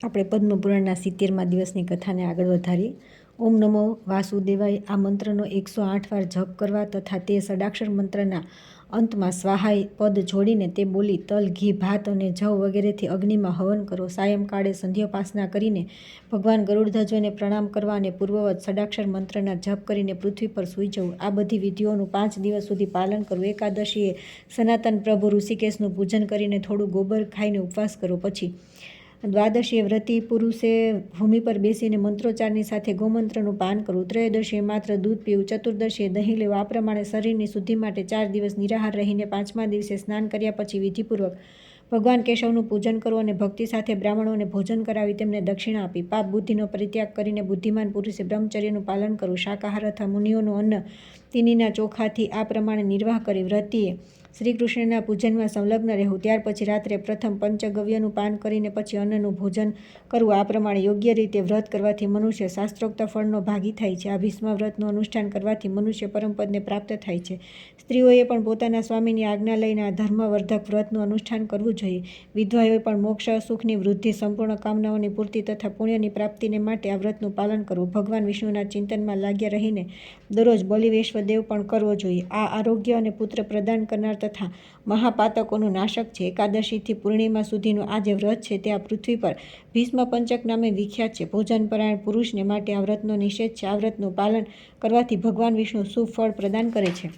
આપણે પદ્મપુરાણના 70મા દિવસની કથાને આગળ વધારીએ. ઓમ નમો વાસુદેવાય આ મંત્રનો 108 વાર જપ કરવા તથા તે ષડાક્ષર મંત્રના અંતમાં સ્વાહાય પદ જોડીને તે બોલી તલ, ઘી, ભાત અને જવ વગેરેથી અગ્નિમાં હવન કરો. સાયંકાળે સંધ્યોપાસના કરીને ભગવાન ગરુડધ્વજને પ્રણામ કરવા અને પૂર્વવત ષડાક્ષર મંત્રના જપ કરીને પૃથ્વી પર સૂઈ જવું. આ બધી વિધિઓનું 5 દિવસ સુધી પાલન કરવું. એકાદશીએ સનાતન પ્રભુ ઋષિકેશનું પૂજન કરીને થોડું ગોબર ખાઈને ઉપવાસ કરો. પછી દ્વાદશીએ વ્રતી પુરુષે ભૂમિ પર બેસીને મંત્રોચ્ચારની સાથે ગોમંત્રનું પાન કરવું. ત્રયોદશીએ માત્ર દૂધ પીવું. ચતુર્દશીએ દહીં લેવું. આ પ્રમાણે શરીરની શુદ્ધિ માટે 4 દિવસ નિરાહાર રહીને 5મા દિવસે સ્નાન કર્યા પછી વિધિપૂર્વક ભગવાન કેશવનું પૂજન કરવું અને ભક્તિ સાથે બ્રાહ્મણોને ભોજન કરાવી તેમને દક્ષિણા આપી પાપ બુદ્ધિનો પરિત્યાગ કરીને બુદ્ધિમાન પુરુષે બ્રહ્મચર્યનું પાલન કરવું. શાકાહાર અથવા મુનિઓનું અન્ન તિનીના ચોખાથી આ પ્રમાણે નિર્વાહ કરી વ્રતીએ શ્રીકૃષ્ણના પૂજનમાં સંલગ્ન રહેવું. ત્યાર પછી રાત્રે પ્રથમ પંચગવ્યનું પાન કરીને પછી અન્નનું ભોજન કરવું. આ પ્રમાણે યોગ્ય રીતે વ્રત કરવાથી મનુષ્ય શાસ્ત્રોક્ત ફળનો ભાગી થાય છે. આ ભીષ્મ વ્રતનું અનુષ્ઠાન કરવાથી મનુષ્ય પરમપદને પ્રાપ્ત થાય છે. સ્ત્રીઓએ પણ પોતાના સ્વામીની આજ્ઞા લઈને આ ધર્મવર્ધક વ્રતનું અનુષ્ઠાન કરવું જોઈએ. વિધવાઓએ પણ મોક્ષ, સુખની વૃદ્ધિ, સંપૂર્ણ કામનાઓની પૂર્તિ તથા પુણ્યની પ્રાપ્તિને માટે આ વ્રતનું પાલન કરવું. ભગવાન વિષ્ણુના ચિંતનમાં લાગ્યા રહીને દરરોજ બલિવેશ્વદેવ પણ કરવો જોઈએ. આ આરોગ્ય અને પુત્ર પ્રદાન કરનાર તથા મહાપાતકોનું નાશક છે. એકાદશીથી પૂર્ણિમા સુધીનું આ જે વ્રત છે તે આ પૃથ્વી પર ભીષ્મ પંચક નામે વિખ્યાત છે. ભોજનપરાયણ પુરુષને માટે આ વ્રતનો નિષેધ છે. આ વ્રતનું પાલન કરવાથી ભગવાન વિષ્ણુ શુભ ફળ પ્રદાન કરે છે.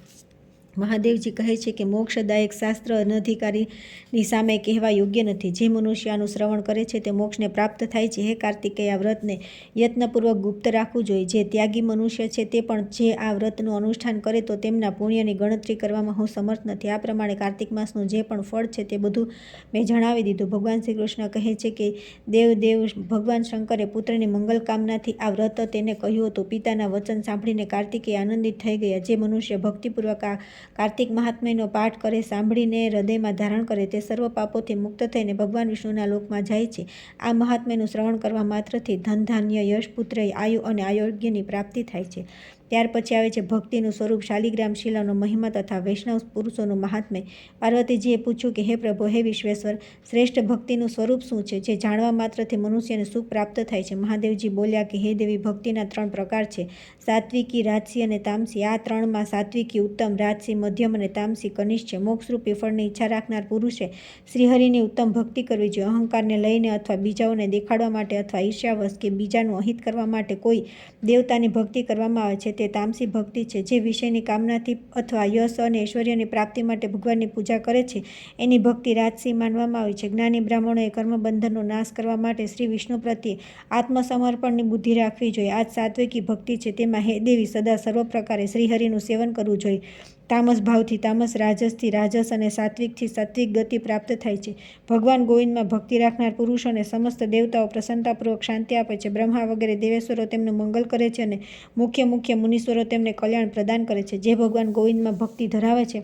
મહાદેવજી કહે છે કે મોક્ષદાયક શાસ્ત્ર અનધિકારીની સામે કહેવા યોગ્ય નથી. જે મનુષ્ય આનું શ્રવણ કરે છે તે મોક્ષને પ્રાપ્ત થાય છે. હે કાર્તિકેય, આ વ્રતને યત્નપૂર્વક ગુપ્ત રાખવું જોઈએ. જે ત્યાગી મનુષ્ય છે તે પણ જે આ વ્રતનું અનુષ્ઠાન કરે તો તેમના પુણ્યની ગણતરી કરવામાં હું સમર્થ નથી. આ પ્રમાણે કાર્તિક માસનું જે પણ ફળ છે તે બધું મેં જણાવી દીધું. ભગવાન શ્રી કૃષ્ણ કહે છે કે દેવ ભગવાન શંકરે પુત્રની મંગલ કામનાથી આ વ્રત તેને કહ્યું હતું. પિતાના વચન સાંભળીને કાર્તિકેય આનંદિત થઈ ગયા. જે મનુષ્ય ભક્તિપૂર્વક આ કાર્તિક મહાત્મ્યનો પાઠ કરે, સાંભળીને હૃદયમાં ધારણ કરે, તે સર્વ પાપોથી મુક્ત થઈને ભગવાન વિષ્ણુના લોકમાં જાય છે. આ મહાત્મ્યનું શ્રવણ કરવા માત્રથી ધન, ધાન્ય, યશ, પુત્ર, આયુ અને આરોગ્યની પ્રાપ્તિ થાય છે. ત્યાર પછી આવે છે ભક્તિનું સ્વરૂપ, શાલિગ્રામ શિલાનો મહિમા તથા વૈષ્ણવ પુરુષોનું મહાત્મ્ય. પાર્વતીજીએ પૂછ્યું કે હે પ્રભુ, હે વિશ્વેશ્વર, શ્રેષ્ઠ ભક્તિનું સ્વરૂપ શું છે જે જાણવા માત્રથી મનુષ્યને સુખ પ્રાપ્ત થાય છે? મહાદેવજી બોલ્યા કે હે દેવી, ભક્તિના 3 પ્રકાર છે: સાત્વિકી, રાજસી અને તામસી. આ 3માં સાત્વિકી ઉત્તમ, રાજસી મધ્યમ અને તામસી કનિષ્ઠ છે. મોક્ષરૂપી ફળની ઈચ્છા રાખનાર પુરુષે શ્રીહરિની ઉત્તમ ભક્તિ કરવી જોઈએ. અહંકારને લઈને અથવા બીજાઓને દેખાડવા માટે અથવા ઈર્ષ્યાવશ કે બીજાનું અહિત કરવા માટે કોઈ દેવતાની ભક્તિ કરવામાં આવે છે તે તામસી ભક્તિ છે. જે વિષયની કામનાથી અથવા યશ અને ઐશ્વર્યની પ્રાપ્તિ માટે ભગવાનની પૂજા કરે છે એની ભક્તિ રાજસી માનવામાં આવે છે. જ્ઞાની બ્રાહ્મણોએ કર્મબંધનનો નાશ કરવા માટે શ્રી વિષ્ણુ પ્રત્યે આત્મસમર્પણની બુદ્ધિ રાખવી જોઈએ. આ જ સાત્વિકી ભક્તિ છે. તેમાં હે દેવી સદા સર્વ પ્રકારે શ્રીહરિનું સેવન કરવું જોઈએ. તામસ ભાવથી તામસ, રાજસથી રાજસ અને સાત્વિકથી સાત્વિક ગતિ પ્રાપ્ત થાય છે. ભગવાન ગોવિંદમાં ભક્તિ રાખનાર પુરુષોને સમસ્ત દેવતાઓ પ્રસન્નતાપૂર્વક શાંતિ આપે છે. બ્રહ્મા વગેરે દેવેશ્વરો તેમનું મંગલ કરે છે અને મુખ્ય મુનીશ્વરો તેમને કલ્યાણ પ્રદાન કરે છે. જે ભગવાન ગોવિંદમાં ભક્તિ ધરાવે છે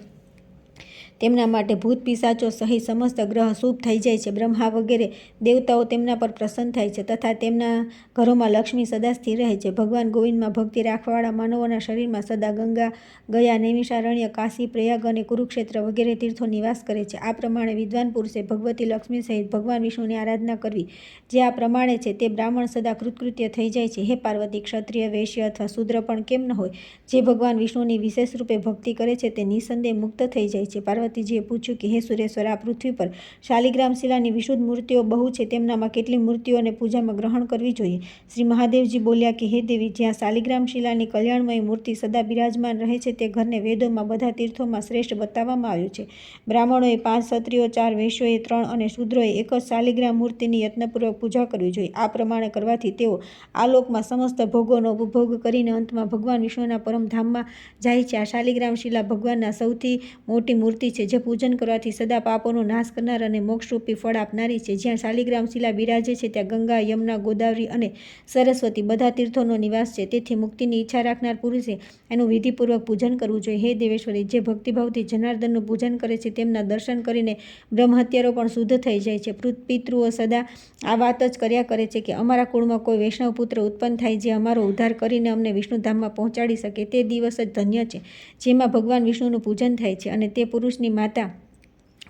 તેમના માટે ભૂત પિશાચો સહિત સમસ્ત ગ્રહ શુભ થઈ જાય છે. બ્રહ્મા વગેરે દેવતાઓ તેમના પર પ્રસન્ન થાય છે તથા તેમના ઘરોમાં લક્ષ્મી સદા સ્થિર રહે છે. ભગવાન ગોવિંદમાં ભક્તિ રાખવાવાળા માનવોના શરીરમાં સદા ગંગા, ગયા, નૈમિષારણ્ય, કાશી, પ્રયાગ અને કુરુક્ષેત્ર વગેરે તીર્થો નિવાસ કરે છે. આ પ્રમાણે વિદ્વાન પુરુષે ભગવતી લક્ષ્મી સહિત ભગવાન વિષ્ણુની આરાધના કરવી. જે આ પ્રમાણે છે તે બ્રાહ્મણ સદા કૃતકૃત્ય થઈ જાય છે. હે પાર્વતી, ક્ષત્રિય, વૈશ્ય અથવા શૂદ્ર પણ કેમ ન હોય, જે ભગવાન વિષ્ણુની વિશેષ રૂપે ભક્તિ કરે છે તે નિસંદેહ મુક્ત થઈ જાય છે. પાર્વતીજીએ પૂછ્યું કે હે સુરેશ્વર, આ પૃથ્વી પર શાલિગ્રામ શિલાની વિશુદ્ધ મૂર્તિઓ બહુ છે. તેમનામાં કેટલી મૂર્તિઓને પૂજામાં ગ્રહણ કરવી જોઈએ? શ્રી મહાદેવજી બોલ્યા કે હે દેવી, જ્યાં શાલિગ્રામ શિલાની કલ્યાણમય મૂર્તિ સદા બિરાજમાન રહે છે તે ઘરને વેદોમાં બધા તીર્થોમાં શ્રેષ્ઠ બતાવવામાં આવ્યું છે. બ્રાહ્મણોએ 5, ક્ષત્રિયો 4, વૈશ્યોએ 3 અને શૂદ્રોએ 1 જ શાલિગ્રામ મૂર્તિની યત્નપૂર્વક પૂજા કરવી જોઈએ. આ પ્રમાણે કરવાથી તેઓ આ લોકમાં સમસ્ત ભોગોનો ઉપભોગ કરીને અંતમાં ભગવાન વિષ્ણુના પરમધામમાં જાય છે. આ શાલિગ્રામ શિલા ભગવાનના સૌથી મોટી મૂર્તિ છે જે પૂજન કરવાથી સદા પાપોનો નાશ કરનાર અને મોક્ષરૂપી ફળ આપનારી છે. જ્યાં શાલિગ્રામ શિલા બિરાજે છે ત્યાં ગંગા, યમુના, ગોદાવરી અને સરસ્વતી બધા તીર્થોનો નિવાસ છે. તેથી મુક્તિની ઈચ્છા રાખનાર પુરુષે એનું વિધિપૂર્વક પૂજન કરવું જોઈએ. હે દેવેશ્વરી, જે ભક્તિભાવથી જનાર્દનનું પૂજન કરે છે તેમના દર્શન કરીને બ્રહ્મહત્યારો પણ શુદ્ધ થઈ જાય છે. પિતૃઓ સદા આ વાત જ કર્યા કરે છે કે અમારા કુળમાં કોઈ વૈષ્ણવ પુત્ર ઉત્પન્ન થાય જે અમારો ઉદ્ધાર કરીને અમને વિષ્ણુધામમાં પહોંચાડી શકે. તે દિવસ જ ધન્ય છે જેમાં ભગવાન વિષ્ણુનું પૂજન થાય છે અને તે પુરુષની માતા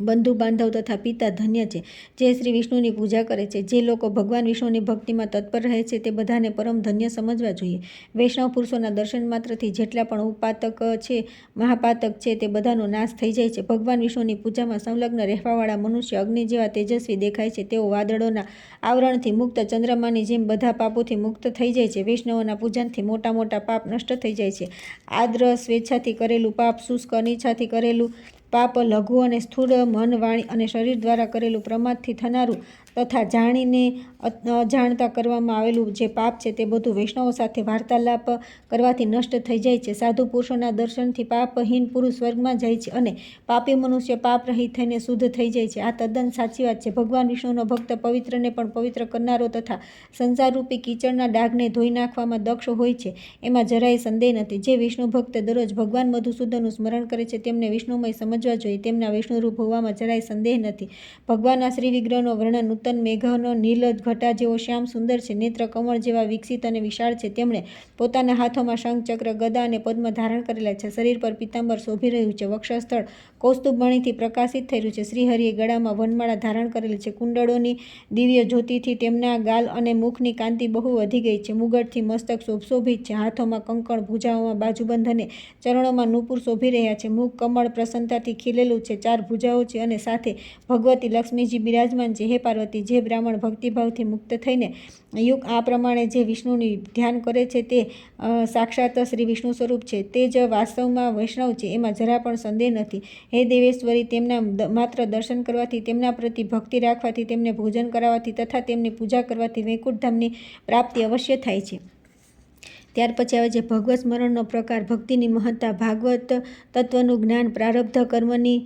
બંધુ બાંધવ તથા પિતા ધન્ય છે જે શ્રી વિષ્ણુની પૂજા કરે છે. જે લોકો ભગવાન વિષ્ણુની ભક્તિમાં તત્પર રહે છે તે બધાને પરમ ધન્ય સમજવા જોઈએ. વૈષ્ણવ પુરુષોના દર્શન માત્રથી જેટલા પણ ઉપાતક છે, મહાપાતક છે, તે બધાનો નાશ થઈ જાય છે. ભગવાન વિષ્ણુની પૂજામાં સંલગ્ન રહેવાવાળા મનુષ્ય અગ્નિ જેવા તેજસ્વી દેખાય છે. તેઓ વાદળોના આવરણથી મુક્ત ચંદ્રમાની જેમ બધા પાપોથી મુક્ત થઈ જાય છે. વૈષ્ણવોના પૂજનથી મોટા મોટા પાપ નષ્ટ થઈ જાય છે. આદ્ર સ્વેચ્છાથી કરેલું પાપ, શુષ્ક અનિચ્છાથી કરેલું પાપ, લઘુ અને સ્થૂળ મન, વાણી અને શરીર દ્વારા કરેલું પ્રમાદથી થનારું તથા જાણીને અજાણતા કરવામાં આવેલું જે પાપ છે તે બધું વૈષ્ણવો સાથે વાર્તાલાપ કરવાથી નષ્ટ થઈ જાય છે. સાધુ પુરુષોના દર્શનથી પાપહીન પુરુષ સ્વર્ગમાં જાય છે અને પાપી મનુષ્ય પાપ રહિત થઈને શુદ્ધ થઈ જાય છે. આ તદ્દન સાચી વાત છે. ભગવાન વિષ્ણુનો ભક્ત પવિત્રને પણ પવિત્ર કરનારો તથા સંસારરૂપી કીચડના ડાઘને ધોઈ નાખવામાં દક્ષ હોય છે, એમાં જરાય સંદેહ નથી. જે વિષ્ણુ ભક્ત દરરોજ ભગવાન મધુસૂદનનું સ્મરણ કરે છે તેમને વિષ્ણુમય સમજવા જોઈએ. તેમના વિષ્ણુરૂપ હોવામાં જરાય સંદેહ નથી. ભગવાનના શ્રી વિગ્રહનો વર્ણન નૂતન મેઘનો નીલ ઘટા જેવો શ્યામ સુંદર છે. નેત્ર કમળ જેવા વિકસિત અને વિશાળ છે. તેમણે પોતાના હાથોમાં શંખ, ચક્ર, ગદા અને પદ્મ ધારણ કરેલા છે. શરીર પર પીતાંબર શોભી રહ્યું છે. વક્ષસ્થળ કૌસ્તુભમણીથી પ્રકાશિત થઈ રહ્યું છે. શ્રીહરિએ ગળામાં વનમાળા ધારણ કરેલી છે. કુંડળોની દિવ્ય જ્યોતિથી તેમના ગાલ અને મુખની કાંતિ બહુ વધી ગઈ છે. મુગટથી મસ્તક શોભશોભિત છે. હાથોમાં કંકણ, ભુજાઓમાં બાજુબંધ અને ચરણોમાં નૂપુર શોભી રહ્યા છે. મુખ કમળ પ્રસન્નતાથી ખીલેલું છે. 4 ભુજાઓ છે અને સાથે ભગવતી લક્ષ્મીજી બિરાજમાન છે. હે પાર્વતી, જે બ્રાહ્મણ ભક્તિભાવથી મુક્ત થઈને યુગ આ પ્રમાણે જે વિષ્ણુની ધ્યાન કરે છે તે સાક્ષાત શ્રી વિષ્ણુ સ્વરૂપ છે. તે જ વાસ્તવમાં વૈષ્ણવ છે, એમાં જરા પણ સંદેહ નથી. હે દેવેશ્વરી, તેમના માત્ર દર્શન કરવાથી, તેમના પ્રતિ ભક્તિ રાખવાથી, તેમને ભોજન કરાવવાથી તથા તેમની પૂજા કરવાથી વૈકુંઠધામની પ્રાપ્તિ અવશ્ય થાય છે. ત્યાર પછી આવે છે ભગવત સ્મરણનો પ્રકાર, ભક્તિની મહત્તા, ભાગવત તત્વનું જ્ઞાન, પ્રારબ્ધ કર્મની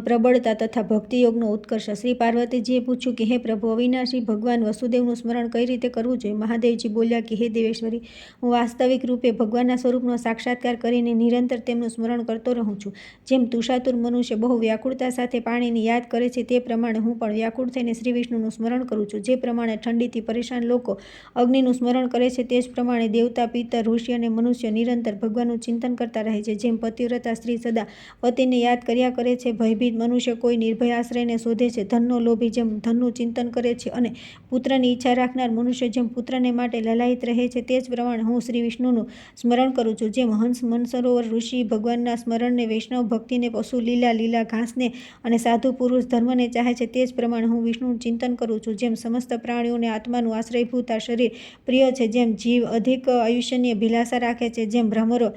પ્રબળતા તથા ભક્તિયોગનો ઉત્કર્ષ. શ્રી પાર્વતીજીએ પૂછ્યું કે હે પ્રભુ, અવિનાશી ભગવાન વસુદેવનું સ્મરણ કઈ રીતે કરવું જોઈએ? મહાદેવજી બોલ્યા કે હે દેવેશ્વરી, હું વાસ્તવિક રૂપે ભગવાનના સ્વરૂપનો સાક્ષાત્કાર કરીને નિરંતર તેમનું સ્મરણ કરતો રહું છું. જેમ તુષાતુર મનુષ્ય બહુ વ્યાકુળતા સાથે પાણીને યાદ કરે છે તે પ્રમાણે હું પણ વ્યાકુળ થઈને શ્રી વિષ્ણુનું સ્મરણ કરું છું. જે પ્રમાણે ઠંડીથી પરેશાન લોકો અગ્નિનું સ્મરણ કરે છે તે જ પ્રમાણે દેવતા, પિતર, ઋષિ અને મનુષ્ય નિરંતર ભગવાનનું ચિંતન કરતા રહે છે. જેમ પતિવ્રતા સ્ત્રી સદા પતિને યાદ કર્યા કરે છે, ભયભીત મનુષ્ય કોઈ નિર્ભય આશ્રયને શોધે છે, ધનનો લોભી જેમ ધનનું ચિંતન કરે છે અને પુત્રની ઈચ્છા રાખનાર મનુષ્ય જેમ પુત્રને માટે લલાયિત રહે છે, તે જ પ્રમાણે હું શ્રી વિષ્ણુનું સ્મરણ કરું છું. જેમ હંસ, મનસરોવર, ઋષિ ભગવાનના સ્મરણને, વૈષ્ણવ ભક્તિને, પશુ લીલા, લીલા ઘાસને અને સાધુ પુરુષ ધર્મને ચાહે છે, તે જ પ્રમાણે હું વિષ્ણુનું ચિંતન કરું છું. જેમ સમસ્ત પ્રાણીઓને આત્માનું આશ્રયભૂત આ શરીર પ્રિય છે, જેમ જીવ અધિક આયુષ્યની અભિલાષા રાખે છે, જેમ ભ્રમરો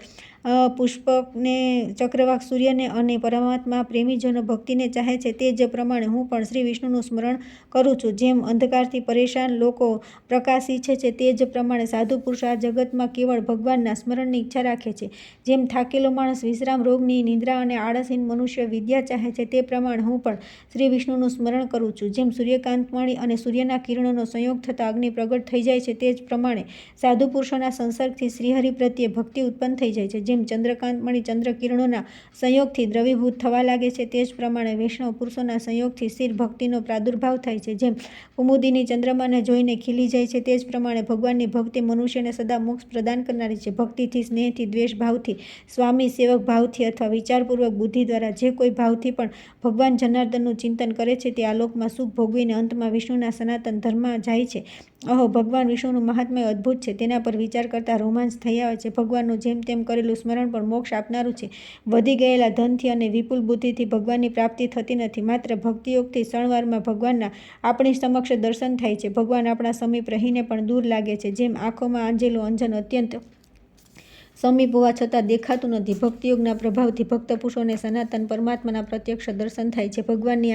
પુષ્પકને, ચક્રવાક સૂર્યને અને પરમાત્મા પ્રેમીજનો ભક્તિને ચાહે છે, તે જ પ્રમાણે હું પણ શ્રી વિષ્ણુનું સ્મરણ કરું છું. જેમ અંધકારથી પરેશાન લોકો પ્રકાશ ઈચ્છે છે, તે જ પ્રમાણે સાધુ પુરુષ આ જગતમાં કેવળ ભગવાનના સ્મરણની ઈચ્છા રાખે છે. જેમ થાકેલો માણસ વિશ્રામ, રોગની નિદ્રા અને આળસહીન મનુષ્ય વિદ્યા ચાહે છે, તે પ્રમાણે હું પણ શ્રી વિષ્ણુનું સ્મરણ કરું છું. જેમ સૂર્યકાંતમણી અને સૂર્યના કિરણોનો સંયોગ થતાં અગ્નિ પ્રગટ થઈ જાય છે, તે જ પ્રમાણે સાધુ પુરુષોના સંસર્ગથી શ્રીહરિ પ્રત્યે ભક્તિ ઉત્પન્ન થઈ જાય છે. જેમ ચંદ્રકાંતમણી ચંદ્રકિરણોના સંયોગથી દ્રવીભૂત થવા લાગે છે, તે જ પ્રમાણે વૈષ્ણવ પુરુષોના સંયોગથી સ્થિર ભક્તિનો પ્રાદુર્ભાવ થાય છે. જેમ કુમુદિની ચંદ્રમાને જોઈને ખીલી જાય છે, તે જ પ્રમાણે ભગવાનની ભક્તિ મનુષ્યને સદા મોક્ષ પ્રદાન કરનારી છે. ભક્તિથી, સ્નેહથી, દ્વેષ ભાવથી, સ્વામી સેવક ભાવથી અથવા વિચારપૂર્વક બુદ્ધિ દ્વારા જે કોઈ ભાવથી પણ ભગવાન જનાર્દનનું ચિંતન કરે છે તે આલોકમાં સુખ ભોગવીને અંતમાં વિષ્ણુના સનાતન ધર્મમાં જાય છે. અહો, ભગવાન વિષ્ણુનું મહાત્મ્ય અદ્ભુત છે. તેના પર વિચાર કરતા રોમાંચ થઈ આવે છે. ભગવાનનું જેમ તેમ કરેલું સ્મરણ પણ મોક્ષ આપનારું છે. વધી ગયેલા ધનથી અને વિપુલ બુદ્ધિથી ભગવાનની પ્રાપ્તિ થતી નથી. માત્ર ભક્તિયોગથી ક્ષણવારમાં ભગવાનના આપણી સમક્ષ દર્શન થાય છે. ભગવાન આપણા સમીપ રહીને પણ દૂર લાગે છે. જેમ આંખોમાં આંજેલું અંજન અત્યંત સમીપ હોવા છતાં દેખાતું નથી. ભક્તિયોગના પ્રભાવથી ભક્ત પુરુષોને સનાતન પરમાત્માના પ્રત્યક્ષ દર્શન થાય છે. ભગવાનની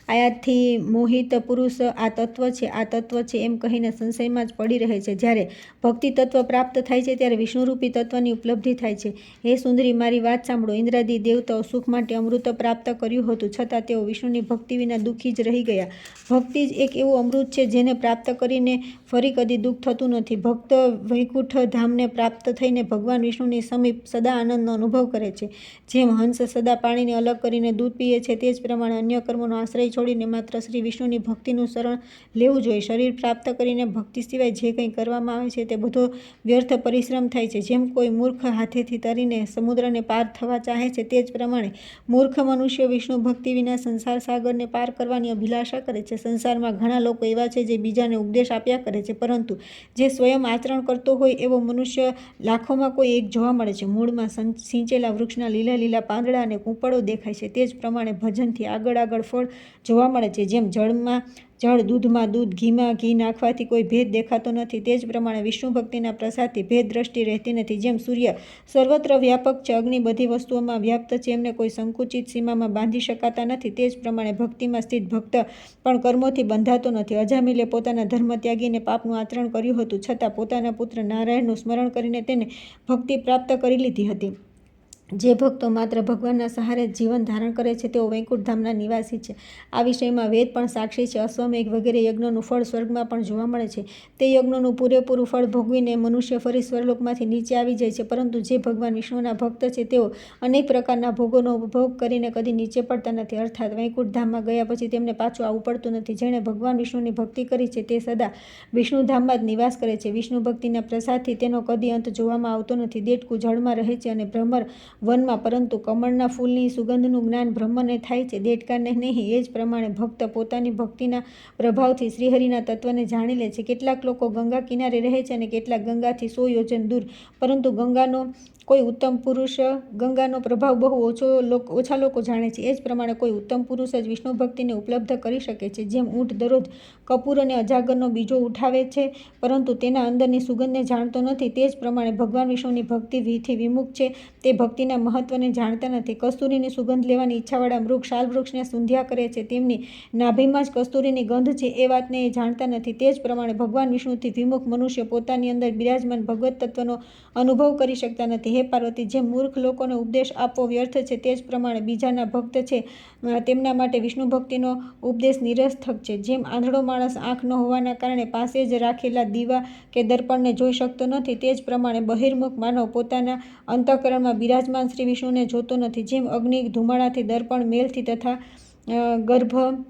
આયાતથી મોહિત પુરુષ આ તત્વ છે, આ તત્વ છે એમ કહીને સંશયમાં જ પડી રહે છે. જ્યારે ભક્તિ તત્વ પ્રાપ્ત થાય છે ત્યારે વિષ્ણુરૂપી તત્વની ઉપલબ્ધિ થાય છે. હે સુંદરી, મારી વાત સાંભળો. ઇન્દ્રાદિ દેવતાઓ સુખ માટે અમૃત પ્રાપ્ત કર્યું હતું, છતાં તેઓ વિષ્ણુની ભક્તિ વિના દુઃખી જ રહી ગયા. ભક્તિ જ એક એવું અમૃત છે જેને પ્રાપ્ત કરીને ફરી કદી દુઃખ થતું નથી. ભક્ત વૈકુંઠ ધામને પ્રાપ્ત થઈને ભગવાન વિષ્ણુની સમીપ સદા આનંદનો અનુભવ કરે છે. જેમ હંસ સદા પાણીને અલગ કરીને દૂધ પીએ છે, તે જ પ્રમાણે અન્ય કર્મોનો આશ્રય છોડીને માત્ર શ્રી વિષ્ણુની ભક્તિનું શરણ લેવું જોઈએ. શરીર પ્રાપ્ત કરીને ભક્તિ સિવાય જે કંઈ કરવામાં આવે છે તે બધો વ્યર્થ પરિશ્રમ થાય છે. જેમ કોઈ મૂર્ખ હાથેથી તરીને સમુદ્રને પાર થવા ચાહે છે, તે જ પ્રમાણે મૂર્ખ મનુષ્ય વિષ્ણુ ભક્તિ વિના સંસાર સાગરને પાર કરવાની અભિલાષા કરે છે. સંસારમાં ઘણા લોકો એવા છે જે બીજાને ઉપદેશ આપ્યા કરે છે, પરંતુ જે સ્વયં આચરણ કરતો હોય એવો મનુષ્ય લાખોમાં કોઈ એક જોવા મળે છે. મૂળમાં સિંચેલા વૃક્ષના લીલા લીલા પાંદડા અને કૂંપળો દેખાય છે, તે જ પ્રમાણે ભજનથી આગળ આગળ ફળ જોવા મળે છે. જેમ જળમાં જળ, દૂધમાં દૂધ, ઘીમાં ઘી નાખવાથી કોઈ ભેદ દેખાતો નથી, તે જ પ્રમાણે વિષ્ણુ ભક્તિના પ્રસાદથી ભેદ દ્રષ્ટિ રહેતી નથી. જેમ સૂર્ય સર્વત્ર વ્યાપક છે, અગ્નિ બધી વસ્તુઓમાં વ્યાપ્ત છે, એમને કોઈ સંકુચિત સીમામાં બાંધી શકાતા નથી, તે જ પ્રમાણે ભક્તિમાં સ્થિત ભક્ત પણ કર્મોથી બંધાતો નથી. અજામિલે પોતાના ધર્મ ત્યાગીને પાપનું આચરણ કર્યું હતું, છતાં પોતાના પુત્ર નારાયણનું સ્મરણ કરીને તેને ભક્તિ પ્રાપ્ત કરી લીધી હતી. જે ભક્તો માત્ર ભગવાનના સહારે જીવન ધારણ કરે છે, તેઓ વૈકુંઠ ધામના નિવાસી છે. આ વિષયમાં વેદ પણ સાક્ષી છે. અશ્વમેઘ વગેરે યજ્ઞોનું ફળ સ્વર્ગમાં પણ જોવા મળે છે. તે યજ્ઞોનું પૂરેપૂરું ફળ ભોગવીને મનુષ્ય ફરી સ્વર્ગલોકમાંથી નીચે આવી જાય છે, પરંતુ જે ભગવાન વિષ્ણુના ભક્ત છે, તેઓ અનેક પ્રકારના ભોગોનો ભોગ કરીને કદી નીચે પડતા નથી, અર્થાત વૈકુંઠ ધામમાં ગયા પછી તેમને પાછું આવવું પડતું નથી. જેણે ભગવાન વિષ્ણુની ભક્તિ કરી છે, તે સદા વિષ્ણુધામમાં જ નિવાસ કરે છે. વિષ્ણુ ભક્તિના પ્રસાદથી તેનો કદી અંત જોવામાં આવતો નથી. દેડકું જળમાં રહે છે અને ભ્રમર વનમાં, પરંતુ કમળના ફૂલની સુગંધનું જ્ઞાન બ્રહ્મને થાય છે, દેડકાને નહીં. એ જ પ્રમાણે ભક્ત પોતાની ભક્તિના પ્રભાવથી શ્રીહરિના તત્વને જાણી લે છે. કેટલાક લોકો ગંગા કિનારે રહે છે અને કેટલાક ગંગાથી 100 યોજન દૂર, પરંતુ ગંગાનો કોઈ ઉત્તમ પુરુષ ગંગાનો પ્રભાવ બહુ ઓછા લોકો જાણે છે. એ જ પ્રમાણે કોઈ ઉત્તમ પુરુષ જ વિષ્ણુ ભક્તિને ઉપલબ્ધ કરી શકે છે. જેમ ઊંટ દરરોજ કપૂર અને અજાગરનો બીજો ઉઠાવે છે, પરંતુ તેના અંદરની સુગંધને જાણતો નથી, તે જ પ્રમાણે ભગવાન વિષ્ણુની ભક્તિથી વિમુખ છે, તે ભક્તિના મહત્વને જાણતા નથી. કસ્તુરીની સુગંધ લેવાની ઈચ્છાવાળા મૃગ શાલ વૃક્ષને સૂંધ્યા કરે છે, તેમની નાભીમાં જ કસ્તુરીની ગંધ છે, એ વાતને એ જાણતા નથી. તે જ પ્રમાણે ભગવાન વિષ્ણુથી વિમુખ મનુષ્ય પોતાની અંદર બિરાજમાન ભગવત તત્વનો અનુભવ કરી શકતા નથી. હે પાર્વતી, જેમ મૂર્ખ લોકોને ઉપદેશ આપવો વ્યર્થ છે, તે જ પ્રમાણે બીજાના ભક્ત છે તેમના માટે વિષ્ણુ ભક્તિનો ઉપદેશ નિરર્થક છે. જેમ આંધળો માણસ આંખ ન હોવાના કારણે પાસે જ રાખેલા દીવા કે દર્પણને જોઈ શકતો નથી, તે જ પ્રમાણે બહિર્મુખ માનવ પોતાના અંતઃકરણમાં બિરાજમાન શ્રી વિષ્ણુને જોતો નથી. જેમ અગ્નિ ધુમાડાથી, દર્પણ મેલથી તથા ગર્ભ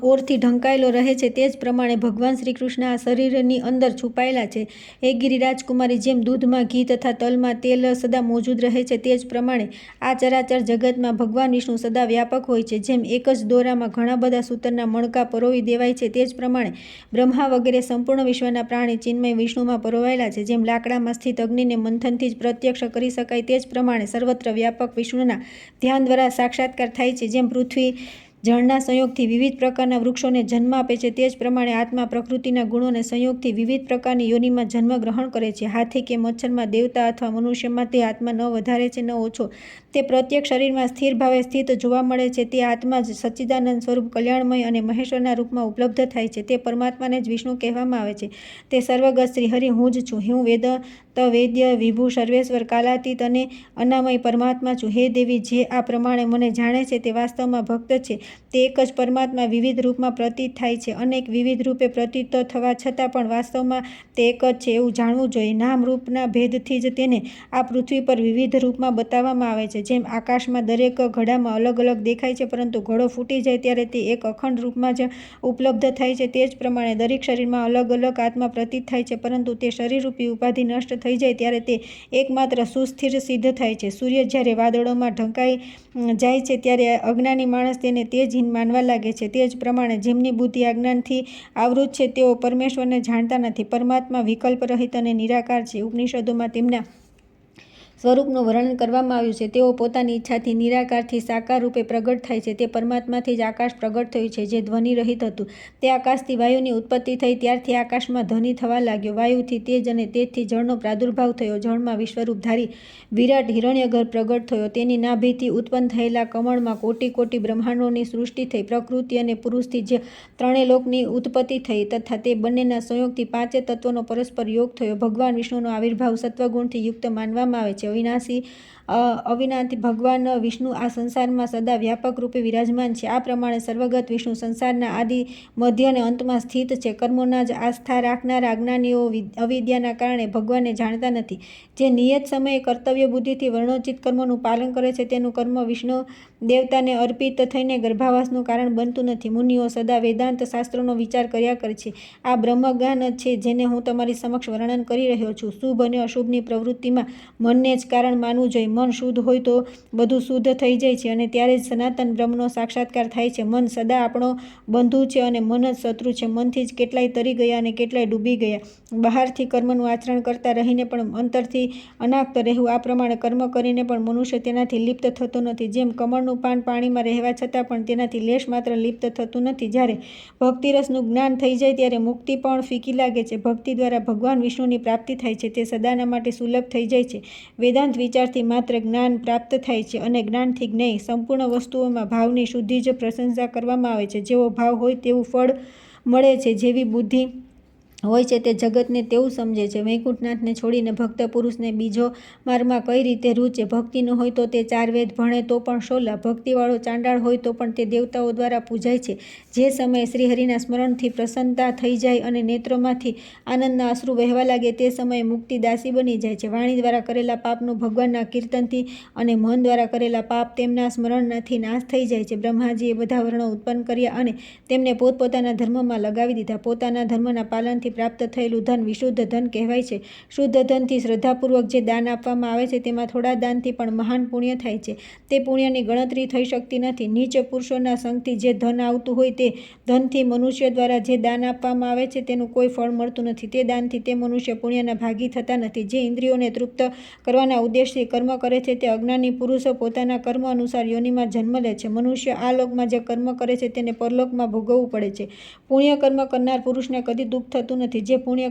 ઓરથી ઢંકાયેલો રહે છે, તે જ પ્રમાણે ભગવાન શ્રી કૃષ્ણ આ શરીરની અંદર છુપાયેલા છે. હે ગિરિરાજ કુમારી, જેમ દૂધમાં ઘી તથા તલમાં તેલ સદા મોજૂદ રહે છે, તે જ પ્રમાણે આ ચરાચર જગતમાં ભગવાન વિષ્ણુ સદા વ્યાપક હોય છે. જેમ એક જ દોરામાં ઘણા બધા સૂતરના મણકા પરોવી દેવાય છે, તે જ પ્રમાણે બ્રહ્મા વગેરે સંપૂર્ણ વિશ્વના પ્રાણી ચિન્મય વિષ્ણુમાં પરોવાયેલા છે. જેમ લાકડામાં સ્થિત અગ્નિને મંથનથી જ પ્રત્યક્ષ કરી શકાય, તે જ પ્રમાણે સર્વત્ર વ્યાપક વિષ્ણુના ધ્યાન દ્વારા સાક્ષાત્કાર થાય છે. જેમ પૃથ્વી જળના સંયોગથી વિવિધ પ્રકારના વૃક્ષોને જન્મ આપે છે, તે જ પ્રમાણે આત્મા પ્રકૃતિના ગુણોને સંયોગથી વિવિધ પ્રકારની યોનિમાં જન્મ ગ્રહણ કરે છે. હાથી કે મચ્છરમાં, દેવતા અથવા મનુષ્યમાં તે આત્મા ન વધારે છે, ન ઓછો. તે પ્રત્યેક શરીરમાં સ્થિર ભાવે સ્થિત જોવા મળે છે. તે આત્મા જ સચ્ચિદાનંદ સ્વરૂપ, કલ્યાણમય અને મહેશ્વરના રૂપમાં ઉપલબ્ધ થાય છે. તે પરમાત્માને જ વિષ્ણુ કહેવામાં આવે છે. તે સર્વગત શ્રીહરિ હું જ છું. હું વેદત વેદ્ય વિભુ સર્વેશ્વર કાલાતીત અને અનામય પરમાત્મા છું. હે દેવી, જે આ પ્રમાણે મને જાણે છે તે વાસ્તવમાં ભક્ત છે. તે એક જ પરમાત્મા વિવિધ રૂપમાં પ્રતીત થાય છે. અનેક વિવિધ રૂપે પ્રતીત થવા છતાં પણ વાસ્તવમાં તે એક જ છે, એવું જાણવું જોઈએ. નામ રૂપના ભેદથી જ તેને આ પૃથ્વી પર વિવિધ રૂપમાં બતાવવામાં આવે છે. જેમ આકાશમાં દરેક ઘડામાં અલગ અલગ દેખાય છે, પરંતુ ઘડો ફૂટી જાય ત્યારે તે એક અખંડ રૂપમાં જ ઉપલબ્ધ થાય છે, તે જ પ્રમાણે દરેક શરીરમાં અલગ અલગ આત્મા પ્રતીત થાય છે, પરંતુ તે શરીરરૂપી ઉપાધિ નષ્ટ થઈ જાય ત્યારે તે એકમાત્ર સુસ્થિર સિદ્ધ થાય છે. સૂર્ય જ્યારે વાદળોમાં ઢંકાઈ જાય છે ત્યારે અજ્ઞાની માણસ તેને તેજહીન માનવા લાગે છે. તે જ પ્રમાણે જેમની બુદ્ધિ અજ્ઞાનથી આવૃત છે, તેઓ પરમેશ્વરને જાણતા નથી. પરમાત્મા વિકલ્પ રહિત અને નિરાકાર છે. ઉપનિષદોમાં તેમના સ્વરૂપનું વર્ણન કરવામાં આવ્યું છે. તેઓ પોતાની ઈચ્છાથી નિરાકારથી સાકાર રૂપે પ્રગટ થાય છે. તે પરમાત્માથી જ આકાશ પ્રગટ થયું છે, જે ધ્વનિ રહિત હતું. તે આકાશથી વાયુની ઉત્પત્તિ થઈ, ત્યારથી આકાશમાં ધ્વનિ થવા લાગ્યો. વાયુથી તેજ અને તેજથી જળનો પ્રાદુર્ભાવ થયો. જળમાં વિશ્વરૂપધારી વિરાટ હિરણ્યગર્ભ પ્રગટ થયો. તેની નાભીથી ઉત્પન્ન થયેલા કમળમાં કોટી કોટી બ્રહ્માંડોની સૃષ્ટિ થઈ. પ્રકૃતિ અને પુરુષથી જ ત્રણેય લોકની ઉત્પત્તિ થઈ, તથા તે બંનેના સંયોગથી પાંચે તત્વોનો પરસ્પર યોગ થયો. ભગવાન વિષ્ણુનો આવિર્ભાવ સત્વગુણથી યુક્ત માનવામાં આવે છે. અવિનાશી અવિનાશી ભગવાન વિષ્ણુ આ સંસારમાં સદા વ્યાપક રૂપે વિરાજમાન છે. આ પ્રમાણે સર્વગત વિષ્ણુ સંસારના આદિ, મધ્ય અને અંતમાં સ્થિત છે. કર્મોના જ આસ્થા રાખનારા અજ્ઞાનીઓ અવિદ્યાના કારણે ભગવાનને જાણતા નથી. જે નિયત સમયે કર્તવ્ય બુદ્ધિથી વર્ણોચિત કર્મોનું પાલન કરે છે તેનું કર્મ વિષ્ણુ દેવતાને અર્પિત થઈને ગર્ભાવાસનું કારણ બનતું નથી. મુનિઓ સદા વેદાંત શાસ્ત્રોનો વિચાર કર્યા કરે છે. આ બ્રહ્મજ્ઞાન છે જેને હું તમારી સમક્ષ વર્ણન કરી રહ્યો છું. શુભ અને અશુભની પ્રવૃત્તિમાં મનને જ કારણ માનવું જોઈએ. મન શુદ્ધ હોય તો બધું શુદ્ધ થઈ જાય છે અને ત્યારે જ સનાતન બ્રહ્મનો સાક્ષાત્કાર થાય છે. મન સદા આપણો બંધુ છે અને મન જ શત્રુ છે. મનથી જ કેટલાય તરી ગયા અને કેટલાય ડૂબી ગયા. બહારથી કર્મનું આચરણ કરતા રહીને પણ અંતરથી અનાક્ત રહેવું. આ પ્રમાણે કર્મ કરીને પણ મનુષ્ય તેનાથી લિપ્ત થતો નથી. જેમ કમળનું પાન પાણીમાં રહેવા છતાં પણ તેનાથી લેશ માત્ર લિપ્ત થતું નથી. જ્યારે ભક્તિરસનું જ્ઞાન થઈ જાય ત્યારે મુક્તિ પણ ફીકી લાગે છે. ભક્તિ દ્વારા ભગવાન વિષ્ણુની પ્રાપ્તિ થાય છે. તે સદાના માટે સુલભ થઈ જાય છે. વેદાંત વિચારથી માત્ર જ્ઞાન પ્રાપ્ત થાય છે અને જ્ઞાનથી જ્ઞેય સંપૂર્ણ વસ્તુઓમાં ભાવની શુદ્ધિ જ પ્રશંસા કરવામાં આવે છે. જેવો ભાવ હોય તેવું ફળ મળે છે. જેવી બુદ્ધિ હોય છે તે જગતને તેવું સમજે છે. વૈકુંઠનાથને છોડીને ભક્ત પુરુષને બીજો માર્ગમાં કઈ રીતે રૂચે? ભક્તિ ન હોય તો તે 4 વેદ ભણે તો પણ શોલા. ભક્તિવાળો ચાંડાળ હોય તો પણ તે દેવતાઓ દ્વારા પૂજાય છે. જે સમયે શ્રીહરિના સ્મરણથી પ્રસન્નતા થઈ જાય અને નેત્રોમાંથી આનંદના અશ્રુ વહેવા લાગે તે સમયે મુક્તિ દાસી બની જાય છે. વાણી દ્વારા કરેલા પાપનું ભગવાનના કીર્તનથી અને મન દ્વારા કરેલા પાપ તેમના સ્મરણથી નાશ થઈ જાય છે. બ્રહ્માજીએ બધા વર્ણો ઉત્પન્ન કર્યા અને તેમને પોતપોતાના ધર્મમાં લગાવી દીધા. પોતાના ધર્મના પાલનથી પ્રાપ્ત થયેલું ધન વિશુદ્ધ ધન કહેવાય છે. શુદ્ધ ધનથી શ્રદ્ધાપૂર્વક જે દાન આપવામાં આવે છે તેમાં થોડા દાનથી પણ મહાન પુણ્ય થાય છે. તે પુણ્યની ગણતરી થઈ શકતી નથી. નીચ પુરુષોના સંગથી જે ધન આવતું હોય તે ધનથી મનુષ્ય દ્વારા જે દાન આપવામાં આવે છે તેનું કોઈ ફળ મળતું નથી. તે દાનથી તે મનુષ્ય પુણ્યના ભાગી થતા નથી. જે ઇન્દ્રિયોને તૃપ્ત કરવાના ઉદ્દેશથી કર્મ કરે છે તે અજ્ઞાની પુરુષો પોતાના કર્મ અનુસાર યોનિમાં જન્મ લે છે. મનુષ્ય આ લોકમાં જે કર્મ કરે છે તેને પરલોકમાં ભોગવવું પડે છે. પુણ્ય કર્મ કરનાર પુરુષને કદી દુઃખ થતું નથી. જે પુણ્ય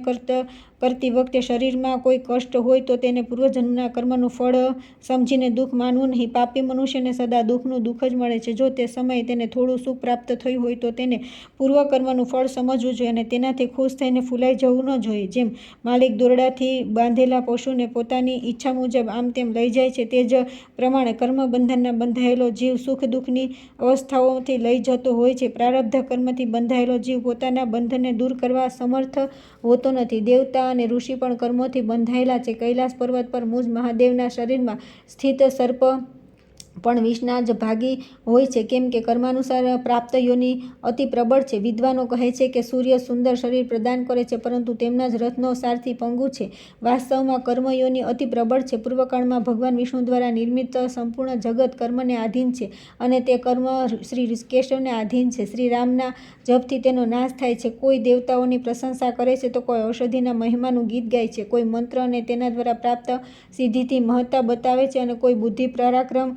કરતી વખતે શરીરમાં કોઈ કષ્ટ હોય તો તેને પૂર્વજન્મના કર્મનું ફળ સમજીને દુઃખ માનવું નહીં. પાપી મનુષ્યને સદા દુઃખનું દુઃખ જ મળે છે. જો તે સમયે તેને થોડું સુખ પ્રાપ્ત થયું હોય તો તેને પૂર્વકર્મનું ફળ સમજવું જોઈએ અને તેનાથી ખુશ થઈને ફૂલાઈ જવું ન જોઈએ. જેમ માલિક દોરડાથી બાંધેલા પશુને પોતાની ઈચ્છા મુજબ આમ તેમ લઈ જાય છે તે જ પ્રમાણે કર્મબંધનના બંધાયેલો જીવ સુખ દુઃખની અવસ્થાઓથી લઈ જતો હોય છે. પ્રારબ્ધ કર્મથી બંધાયેલો જીવ પોતાના બંધનને દૂર કરવા સમર્થ હોતો નથી. દેવતા અને ઋષિ પણ કર્મોથી બંધાયેલા છે. કૈલાસ પર્વત પર મુજ મહાદેવના શરીરમાં સ્થિત સર્પ પણ વિષના જ ભાગી હોય છે. કેમ કે કર્માનુસાર પ્રાપ્ત યોનિ અતિ પ્રબળ છે. વિદ્વાનો કહે છે કે સૂર્ય સુંદર શરીર પ્રદાન કરે છે પરંતુ તેમના જ રથનો સારથી પંગુ છે. વાસ્તવમાં કર્મયોનિ અતિ પ્રબળ છે. પૂર્વકાળમાં ભગવાન વિષ્ણુ દ્વારા નિર્મિત સંપૂર્ણ જગત કર્મને આધીન છે અને તે કર્મ શ્રી કેશવને આધીન છે. શ્રી રામના જપથી તેનો નાશ થાય છે. કોઈ દેવતાઓની પ્રશંસા કરે છે તો કોઈ ઔષધિના મહિમાનું ગીત ગાય છે. કોઈ મંત્ર અને તેના દ્વારા પ્રાપ્ત સિદ્ધિથી મહત્તા બતાવે છે અને કોઈ બુદ્ધિ પરાક્રમ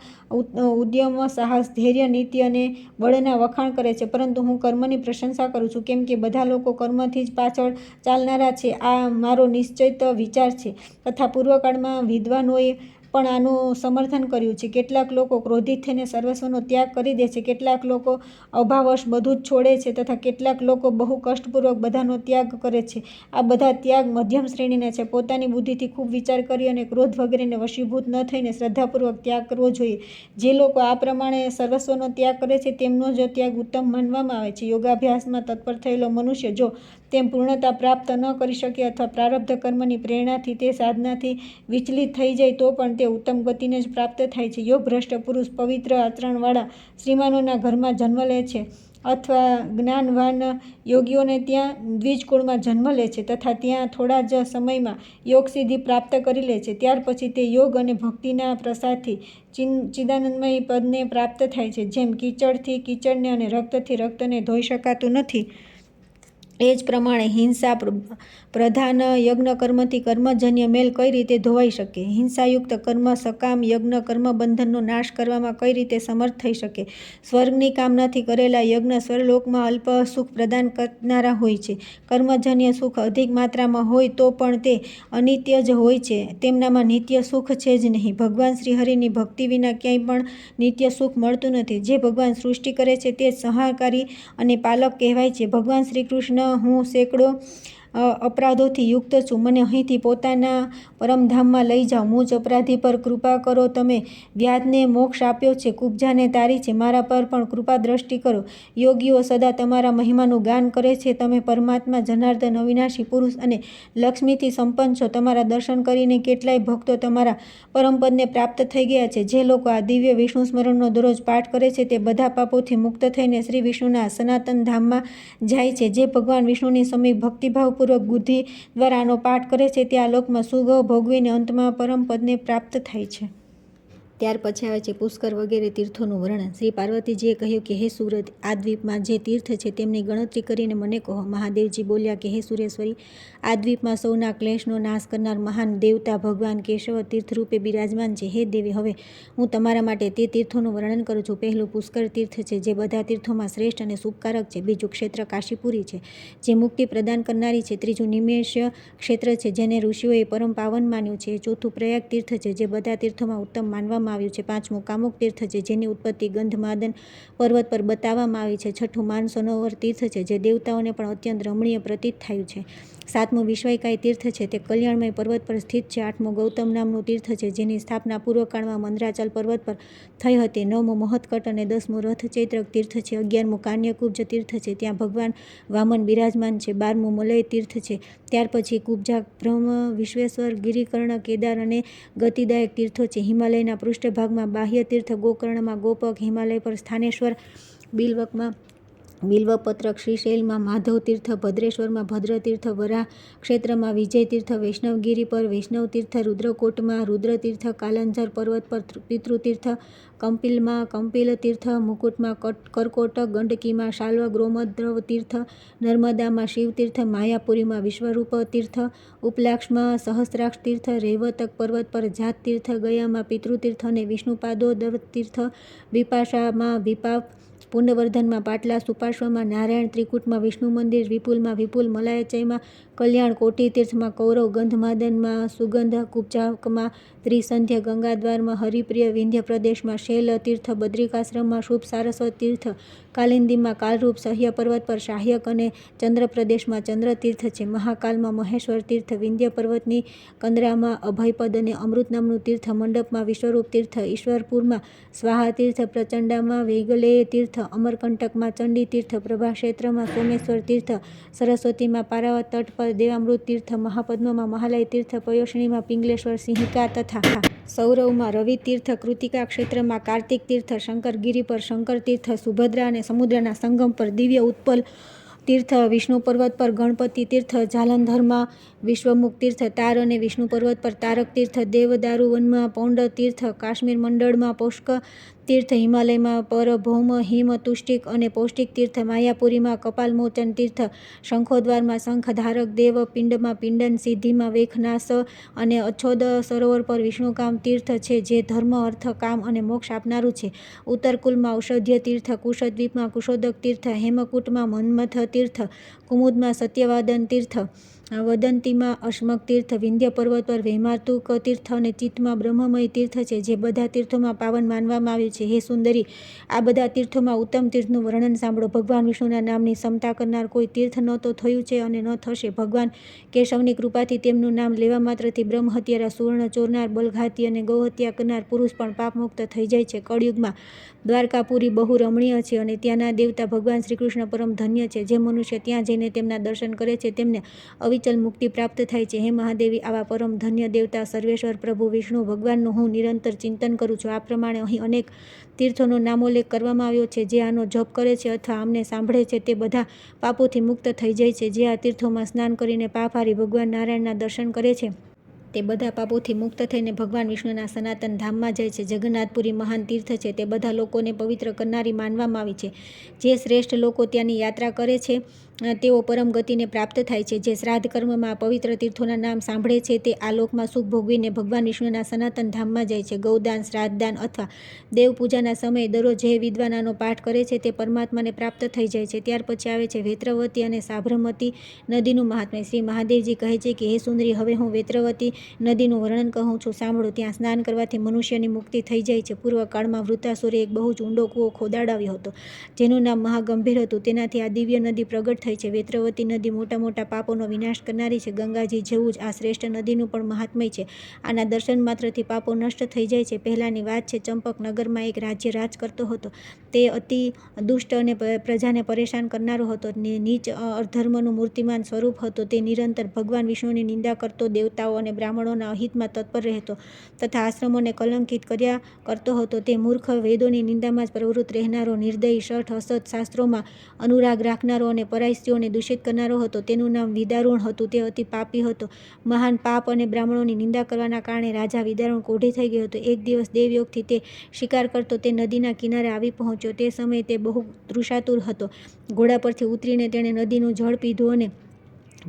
ઉદ્યમ સાહસ ધૈર્ય નીતિ અને બળના વખાણ કરે છે. પરંતુ હું કર્મની પ્રશંસા કરું છું કેમ કે બધા લોકો કર્મથી જ પાછળ ચાલનારા છે. આ મારો નિશ્ચિત વિચાર છે. તથા પૂર્વકાળમાં વિદ્વાનોએ પણ આનું સમર્થન કર્યું છે. કેટલાક લોકો ક્રોધિત થઈને સર્વસ્વનો ત્યાગ કરી દે છે. કેટલાક લોકો અભાવશ બધું જ છોડે છે તથા કેટલાક લોકો બહુ કષ્ટપૂર્વક બધાનો ત્યાગ કરે છે. આ બધા ત્યાગ મધ્યમ શ્રેણીના છે. પોતાની બુદ્ધિથી ખૂબ વિચાર કરી અને ક્રોધ વગેરેને વશીભૂત ન થઈને શ્રદ્ધાપૂર્વક ત્યાગ કરવો જોઈએ. જે લોકો આ પ્રમાણે સર્વસ્વનો ત્યાગ કરે છે તેમનો જ ત્યાગ ઉત્તમ માનવામાં આવે છે. યોગાભ્યાસમાં તત્પર થયેલો મનુષ્ય જો તેમ પૂર્ણતા પ્રાપ્ત ન કરી શકે અથવા પ્રારબ્ધ કર્મની પ્રેરણાથી તે સાધનાથી વિચલિત થઈ જાય તો પણ તે ઉત્તમ ગતિને જ પ્રાપ્ત થાય છે. યોગભ્રષ્ટ પુરુષ પવિત્ર આચરણવાળા શ્રીમાનોના ઘરમાં જન્મ લે છે અથવા જ્ઞાનવાન યોગીઓને ત્યાં દ્વિજકુળમાં જન્મ લે છે તથા ત્યાં થોડા જ સમયમાં યોગસિદ્ધિ પ્રાપ્ત કરી લે છે. ત્યાર પછી તે યોગ અને ભક્તિના પ્રસાદથી ચિદાનંદમય પદને પ્રાપ્ત થાય છે. જેમ કીચડથી કીચડને અને રક્તથી રક્તને ધોઈ શકાતું નથી એ જ પ્રમાણે હિંસા પ્રધાન યજ્ઞ કર્મથી કર્મજન્ય મેલ કઈ રીતે ધોવાઈ શકે? હિંસાયુક્ત કર્મ સકામ યજ્ઞ કર્મબંધનનો નાશ કરવામાં કઈ રીતે સમર્થ થઈ શકે? સ્વર્ગની કામનાથી કરેલા યજ્ઞ સ્વર્ગલોકમાં અલ્પ સુખ પ્રદાન કરનારા હોય છે. કર્મજન્ય સુખ અધિક માત્રામાં હોય તો પણ તે અનિત્ય જ હોય છે. તેમનામાં નિત્ય સુખ છે જ નહીં. ભગવાન શ્રીહરિની ભક્તિ વિના ક્યાંય પણ નિત્ય સુખ મળતું નથી. જે ભગવાન સૃષ્ટિ કરે છે તે જ સંહારકારી અને પાલક કહેવાય છે. ભગવાન શ્રી કૃષ્ણ હું સેંકડો અપરાધોથી યુક્ત છું. મને અહીંથી પોતાના પરમધામમાં લઈ જાઓ. મુજ અપરાધી પર કૃપા કરો. તમે વ્યાધને મોક્ષ આપ્યો છે, કુબ્જાને તારી છે, મારા પર પણ કૃપા દ્રષ્ટિ કરો. યોગીઓ સદા તમારા મહિમાનું ગાન કરે છે. તમે પરમાત્મા, જનાર્દન, અવિનાશી પુરુષ અને લક્ષ્મીથી સંપન્ન છો. તમારા દર્શન કરીને કેટલાય ભક્તો તમારા પરમપદને પ્રાપ્ત થઈ ગયા છે. જે લોકો આ દિવ્ય વિષ્ણુ સ્મરણનો દરરોજ પાઠ કરે છે તે બધા પાપોથી મુક્ત થઈને શ્રી વિષ્ણુના સનાતન ધામમાં જાય છે. જે ભગવાન વિષ્ણુની સમીપ ભક્તિભાવપૂર્વક બુદ્ધિ દ્વારા આનો પાઠ કરે છે તે આ લોકમાં સુખ ભોગવીને અંતમાં પરમપદને પ્રાપ્ત થાય છે. ત્યાર પછી આવે છે પુષ્કર વગેરે તીર્થોનું વર્ણન. શ્રી પાર્વતીજીએ કહ્યું કે હે સુરત, આ દ્વીપમાં જે તીર્થ છે તેમની ગણતરી કરીને મને કહો. મહાદેવજી બોલ્યા કે હે સુરેશ્વરી, આ દ્વીપમાં સૌના ક્લેશનો નાશ કરનાર મહાન દેવતા ભગવાન કેશવ તીર્થરૂપે બિરાજમાન છે. હે દેવી, હવે હું તમારા માટે તે તીર્થોનું વર્ણન કરું છું. પહેલું પુષ્કર તીર્થ છે, જે બધા તીર્થોમાં શ્રેષ્ઠ અને શુભકારક છે. બીજું ક્ષેત્ર કાશીપુરી છે, જે મુક્તિ પ્રદાન કરનારી છે. ત્રીજું નિમેષ ક્ષેત્ર છે, જેને ઋષિઓએ પરમ પાવન માન્યું છે. ચોથું પ્રયાગ તીર્થ છે, જે બધા તીર્થોમાં ઉત્તમ માનવામાં આવ્યું છે. પાંચમું કામુક તીર્થ છે, જેની ઉત્પત્તિ ગંધમાદન પર્વત પર બતાવવામાં આવી છે. છઠ્ઠું માનસરોવર તીર્થ છે, જે દેવતાઓને પણ અત્યંત રમણીય પ્રતીત થયું છે. સાતમું વિશ્વૈકાય તીર્થ છે, તે કલ્યાણમય પર્વત પર સ્થિત છે. આઠમું ગૌતમ નામનું તીર્થ છે, જેની સ્થાપના પૂર્વકાળમાં મંદરાચલ પર્વત પર થઈ હતી. નવમું મહત્કટ અને 10મું રથચૈત્રક તીર્થ છે. 11મું કાન્યકુબ્જ તીર્થ છે, ત્યાં ભગવાન વામન બિરાજમાન છે. 12મું મલય તીર્થ છે. ત્યાર પછી કુબ્જા, બ્રહ્મ, વિશ્વેશ્વર, ગિરિકર્ણ, કેદાર અને ગતિદાયક તીર્થો છે. હિમાલયના પૃષ્ઠભાગમાં બાહ્ય તીર્થ, ગોકર્ણમાં ગોપક, હિમાલય પર સ્થાનેશ્વર, બિલ્વકમાં બિલ્વપત્રક, શ્રીશૈલમાં માધવ તીર્થ, ભદ્રેશ્વરમાં ભદ્ર તીર્થ, વરાહ ક્ષેત્રમાં વિજય તીર્થ, વૈષ્ણવગીરી પર વૈષ્ણવ તીર્થ, રુદ્રકોટમાં રુદ્ર તીર્થ, કાલંજર પર્વત પર પિતૃતીર્થ, કંપિલમાં કંપિલ તીર્થ, મુકુટમાં કરકોટક, ગંડકીમાં શાલ્વગ્રોમદ્રવ તીર્થ, નર્મદામાં શિવતીર્થ, માયાપુરીમાં વિશ્વરૂપ તીર્થ, ઉપલાક્ષમાં સહસ્રાક્ષ તીર્થ, રૈવતક પર્વત પર જાત તીર્થ, ગયામાં પિતૃતીર્થ અને વિષ્ણુપાદોદર તીર્થ, વિપાશામાં વિપાપ, પુંડવર્ધનમાં પાટલા, સુપાર્શ્વમાં નારાયણ, ત્રિકૂટમાં વિષ્ણુ મંદિર, વિપુલમાં વિપુલ, મલાયચયમાં કલ્યાણ, કોટી તીર્થમાં કૌરવ, ગંધમાદનમાં સુગંધ, કુબ્જાકમાં ત્રિસંધ્ય, ગંગાદ્વારમાં હરિપ્રિય, વિંધ્ય પ્રદેશમાં શૈલ તીર્થ, બદ્રિકાશ્રમમાં શુભ સારસ્વત તીર્થ, કાલિંદીમાં કાલરૂપ, સહ્ય પર્વત પર શાહ્યક અને ચંદ્ર પ્રદેશમાં ચંદ્ર તીર્થ છે. મહાકાલમાં મહેશ્વર તીર્થ, વિંધ્ય પર્વતની કંદરામાં અભયપદ અને અમૃત નામનું તીર્થ, મંડપમાં વિશ્વરૂપ તીર્થ, ઈશ્વરપુરમાં સ્વાહા તીર્થ, પ્રચંડામાં વૈગલેય તીર્થ, અમરકંટકમાં ચંડી તીર્થ, પ્રભાક્ષેત્રમાં સોમેશ્વર તીર્થ, સરસ્વતીમાં પારાવત તટ પર દેવામૃત તીર્થ, મહાપદ્મમાં મહાલય તીર્થ, પયોષ્ણીમાં પિંગલેશ્વર સિંહિકા તથા સૌરવમાં રવિ તીર્થ, કૃતિકા ક્ષેત્રમાં કાર્તિક તીર્થ, શંકરગીરી પર શંકર તીર્થ, સુભદ્રા અને સમુદ્રના સંગમ પર દિવ્ય ઉત્પલ તીર્થ, વિષ્ણુ પર્વત પર ગણપતિ તીર્થ, જાલંધરમાં વિશ્વમુખ તીર્થ, તાર અને વિષ્ણુ પર્વત પર તારક તીર્થ, દેવદારુ વનમાં પૌંડ તીર્થ, કાશ્મીર મંડળમાં પૌષ્ક તીર્થ, હિમાલયમાં પરભૌમ હિમ તુષ્ટિક અને પૌષ્ટિક તીર્થ, માયાપુરીમાં કપાલમોચન તીર્થ, શંખોદ્વારમાં શંખધારક દેવ, પિંડમાં પિંડન, સિદ્ધિમાં વેખનાસ અને અચ્છોદ સરોવર પર વિષ્ણુકામ તીર્થ છે, જે ધર્મ, અર્થ, કામ અને મોક્ષ આપનારું છે. ઉત્તરકુલમાં ઔષધ્ય તીર્થ, કુશદ્વીપમાં કુશોદક તીર્થ, હેમકૂટમાં મન્મથ તીર્થ, કુમુદમાં સત્યવાદન તીર્થ, વદંતીમાં અશ્મક તીર્થ, વિંધ્ય પર્વત પર વૈમાતુક તીર્થ અને ચિત્તમાં બ્રહ્મમય તીર્થ છે, જે બધા તીર્થોમાં પાવન માનવામાં આવ્યું છે. હે સુંદરી, આ બધા તીર્થોમાં ઉત્તમ તીર્થનું વર્ણન સાંભળો. ભગવાન વિષ્ણુના નામની ક્ષમતા કરનાર કોઈ તીર્થ ન તો થયું છે અને ન થશે. ભગવાન કેશવની કૃપાથી તેમનું નામ લેવા માત્રથી બ્રહ્મ હત્યારા, સુવર્ણ ચોરનાર, બલઘાતી અને ગૌહત્યા કરનાર પુરુષ પણ પાપમુક્ત થઈ જાય છે. કળિયુગમાં દ્વારકાપુરી બહુ રમણીય છે અને ત્યાંના દેવતા ભગવાન શ્રીકૃષ્ણ પરમ ધન્ય છે. જે મનુષ્ય ત્યાં જઈને તેમના દર્શન કરે છે તેમને અવિચલ મુક્તિ પ્રાપ્ત થાય છે. હે મહાદેવી, આવા પરમ ધન્ય દેવતા સર્વેશ્વર પ્રભુ વિષ્ણુ ભગવાનનું હું નિરંતર ચિંતન કરું છું. આ પ્રમાણે અહીં અનેક તીર્થોનો નામોલ્લેખ કરવામાં આવ્યો છે. જે આનો જપ કરે છે અથવા આમને સાંભળે છે તે બધા પાપોથી મુક્ત થઈ જાય છે. જે આ તીર્થોમાં સ્નાન કરીને પાપહારી ભગવાન નારાયણના દર્શન કરે છે તે બધા પાપોથી મુક્ત થઈને ભગવાન વિષ્ણુના સનાતન ધામમાં જાય છે. જગન્નાથપુરી મહાન તીર્થ છે, તે બધા લોકોને પવિત્ર કરનારી માનવામાં આવી છે. જે શ્રેષ્ઠ લોકો ત્યાંની યાત્રા કરે છે તેઓ પરમ ગતિને પ્રાપ્ત થાય છે. જે શ્રાદ્ધ કર્મમાં પવિત્ર તીર્થોના નામ સાંભળે છે તે આ લોકમાં સુખ ભોગવીને ભગવાન વિષ્ણુના સનાતન ધામમાં જાય છે. ગૌદાન, શ્રાદ્ધદાન અથવા દેવપૂજાના સમયે દરરોજ જે વિદ્વાન આનો પાઠ કરે છે તે પરમાત્માને પ્રાપ્ત થઈ જાય છે. ત્યાર પછી આવે છે વેત્રવતી અને સાબરમતી નદીનું મહાત્મ્ય. શ્રી મહાદેવજી કહે છે કે હે સુંદરી, હવે હું વેત્રવતી નદીનું વર્ણન કહું છું, સાંભળો. ત્યાં સ્નાન કરવાથી મનુષ્યની મુક્તિ થઈ જાય છે. પૂર્વકાળમાં વૃત્તાસુરે એક બહુ જ ઊંડો કૂવો ખોદાડાવ્યો હતો, જેનું નામ મહાગંભીર હતું. તેનાથી આ દિવ્ય નદી પ્રગટ થઈ છે. વેત્રવતી નદી મોટા મોટા પાપોનો વિનાશ કરનારી છે. ગંગાજી જેવું જ આ શ્રેષ્ઠ નદીનું પણ મહાત્મ્ય છે. આના દર્શન માત્રથી પાપો નષ્ટ થઈ જાય છે. પહેલાંની વાત છે, ચંપક નગરમાં એક રાજ્ય રાજ કરતો હતો. તે અતિ દુષ્ટ અને પ્રજાને પરેશાન કરનારો હતો. નીચ અધર્મનું મૂર્તિમાન સ્વરૂપ હતો. તે નિરંતર ભગવાન વિષ્ણુની નિંદા કરતો, દેવતાઓ અને બ્રાહ્મણોના અહિતમાં તત્પર રહેતો તથા આશ્રમોને કલંકિત કર્યા કરતો હતો. તે મૂર્ખ, વેદોની નિંદામાં જ પ્રવૃત્ત રહેનારો, નિર્દયી, શઠ, અસત, શાસ્ત્રોમાં અનુરાગ રાખનારો અને પરાઈ સ્ત્રીઓને દૂષિત કરનારો હતો. તેનું નામ વિદારુણ હતું. તે અતિ પાપી હતો. મહાન પાપ અને બ્રાહ્મણોની નિંદા કરવાના કારણે રાજા વિદારુણ કોઢી થઈ ગયો હતો. એક દિવસ દેવયોગથી તે શિકાર કરતો તે નદીના કિનારે આવી પહોંચ્યો. તે સમયે તે બહુ તૃષાતુર હતો. ઘોડા પરથી ઉતરીને તેણે નદીનું જળ પીધું અને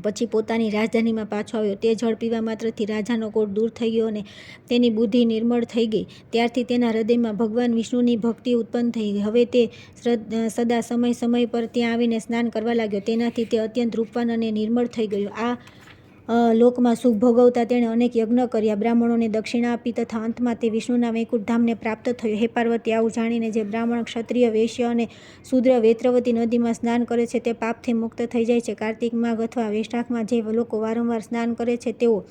પછી પોતાની રાજધાનીમાં પાછો આવ્યો. તે જળ પીવા માત્રથી રાજાનો કોઢ દૂર થઈ ગયો અને તેની બુદ્ધિ નિર્મળ થઈ ગઈ. ત્યારથી તેના હૃદયમાં ભગવાન વિષ્ણુની ભક્તિ ઉત્પન્ન થઈ ગઈ. હવે તે સદા સમય પર ત્યાં આવીને સ્નાન કરવા લાગ્યો. તેનાથી તે અત્યંત રૂપવાન અને નિર્મળ થઈ ગયો. આ લોકમાં સુખ ભોગવતા તેણે અનેક યજ્ઞ કર્યા, બ્રાહ્મણોને દક્ષિણા આપી તથા અંતમાં તે વિષ્ણુના વૈકુંઠ ધામને પ્રાપ્ત થયો. હે પાર્વતી, આવું જાણીને જે બ્રાહ્મણ, ક્ષત્રિય, વૈશ્ય અને શૂદ્ર વેત્રવતી નદીમાં સ્નાન કરે છે તે પાપથી મુક્ત થઈ જાય છે. કાર્તિક માઘ અથવા વૈશાખમાં જે લોકો વારંવાર સ્નાન કરે છે તેઓ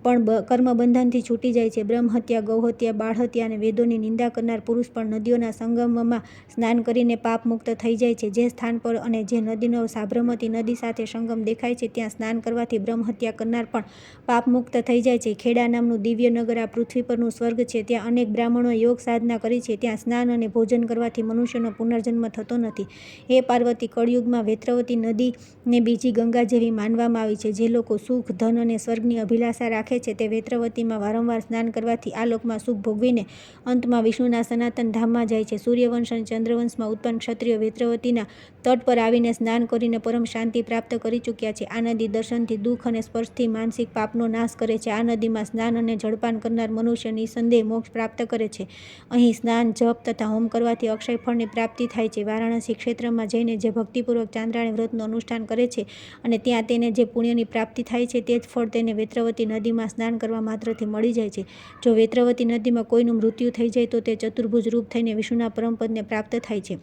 પણ કર્મબંધનથી છૂટી જાય છે. બ્રહ્મહત્યા, ગૌહત્યા, બાળહત્યા અને વેદોની નિંદા કરનાર પુરુષ પણ નદીઓના સંગમમાં સ્નાન કરીને પાપ મુક્ત થઈ જાય છે. જે સ્થાન પર અને જે નદીનો સાબરમતી નદી સાથે સંગમ દેખાય છે ત્યાં સ્નાન કરવાથી બ્રહ્મહત્યા કરનાર પણ પાપ મુક્ત થઈ જાય છે. ખેડા નામનું દિવ્ય નગર આ પૃથ્વી પરનું સ્વર્ગ છે. ત્યાં અનેક બ્રાહ્મણોએ યોગ સાધના કરી છે. ત્યાં સ્નાન અને ભોજન કરવાથી મનુષ્યનો પુનર્જન્મ થતો નથી. હે પાર્વતી, કળયુગમાં વેત્રવતી નદીને બીજી ગંગા જેવી માનવામાં આવી છે. જે લોકો સુખ, ધન અને સ્વર્ગની અભિલાષા રાખે છે તે વેત્રવતીમાં વારંવાર સ્નાન કરવાથી આ લોકમાં સુખ ભોગવીને અંતમાં વિષ્ણુના સનાતન ધામમાં જાય છે. સૂર્યવંશ અને ચંદ્રવંશમાં ઉત્પન્ન ક્ષત્રિયો વેત્રવતીના તટ પર આવીને સ્નાન કરીને પરમ શાંતિ પ્રાપ્ત કરી ચૂક્યા છે. આ નદી દર્શનથી, દુઃખ અને સ્પર્શથી માનસિક પાપનો નાશ કરે છે. આ નદીમાં સ્નાન અને જળપાન કરનાર મનુષ્ય નિઃસંદેહ મોક્ષ પ્રાપ્ત કરે છે. અહીં સ્નાન, જપ તથા હોમ કરવાથી અક્ષય ફળની પ્રાપ્તિ થાય છે. વારાણસી ક્ષેત્રમાં જઈને જે ભક્તિપૂર્વક ચાંદ્રાયણ વ્રતનું અનુષ્ઠાન કરે છે અને ત્યાં તેને જે પુણ્યની પ્રાપ્તિ થાય છે તે જ ફળ તેને વેત્રવતી નદીમાં સ્નાન કરવા માત્રથી મળી જાય છે. જો વેત્રવતી નદીમાં કોઈનું મૃત્યુ થઈ જાય તો તે ચતુર્ભુજ રૂપ થઈને વિષ્ણુના પરમપદને પ્રાપ્ત થાય છે.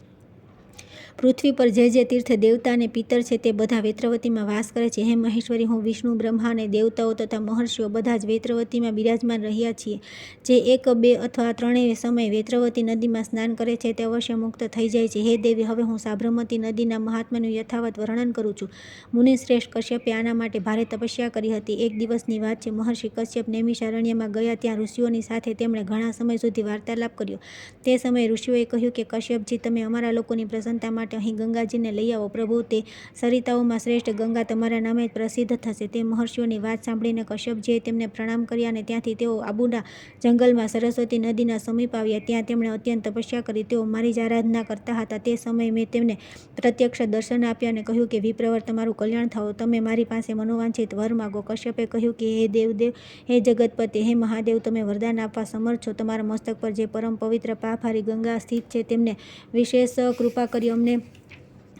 પૃથ્વી પર જે તીર્થ દેવતા અને પિતર છે તે બધા વેત્રવતીમાં વાસ કરે છે. હે મહેશ્વરી, હું વિષ્ણુ, બ્રહ્મા અને દેવતાઓ તથા મહર્ષિઓ બધા જ વેત્રવતીમાં બિરાજમાન રહ્યા છીએ. જે 1, 2 અથવા 3 સમય વેત્રવતી નદીમાં સ્નાન કરે છે તે અવશ્ય મુક્ત થઈ જાય છે. હે દેવી, હવે હું સાબરમતી નદીના મહાત્મ્યનું યથાવત વર્ણન કરું છું. મુનિશ્રેષ્ઠ કશ્યપે આના માટે ભારે તપસ્યા કરી હતી. એક દિવસની વાત છે. મહર્ષિ કશ્યપ નૈમિષારણ્યમાં ગયા. ત્યાં ઋષિઓની સાથે તેમણે ઘણા સમય સુધી વાર્તાલાપ કર્યો. તે સમયે ઋષિઓએ કહ્યું કે કશ્યપજી, તમે અમારા લોકોની પ્રસન્નતા માટે અહીં ગંગાજીને લઈ આવો. પ્રભુ, તે સરિતાઓમાં શ્રેષ્ઠ ગંગા તમારા નામે પ્રસિદ્ધ થશે. તે મહર્ષિઓની વાત સાંભળીને કશ્યપજીએ તેમને પ્રણામ કર્યા અને ત્યાંથી તેઓ આબુના જંગલમાં સરસ્વતી નદીના સમીપ આવ્યા. ત્યાં તેમણે અત્યંત તપસ્યા કરી. તેઓ મારી જ આરાધના કરતા હતા. તે સમયે મેં તેમને પ્રત્યક્ષ દર્શન આપ્યા અને કહ્યું કે વિપ્રવર, તમારું કલ્યાણ થાઓ. તમે મારી પાસે મનોવાંછિત વર માગો. કશ્યપે કહ્યું કે હે દેવદેવ, હે જગતપતિ, હે મહાદેવ, તમે વરદાન આપવા સમર્થ છો. તમારા મસ્તક પર જે પરમ પવિત્ર પાપહારી ગંગા સ્થિત છે તેમને વિશેષ કૃપા કરી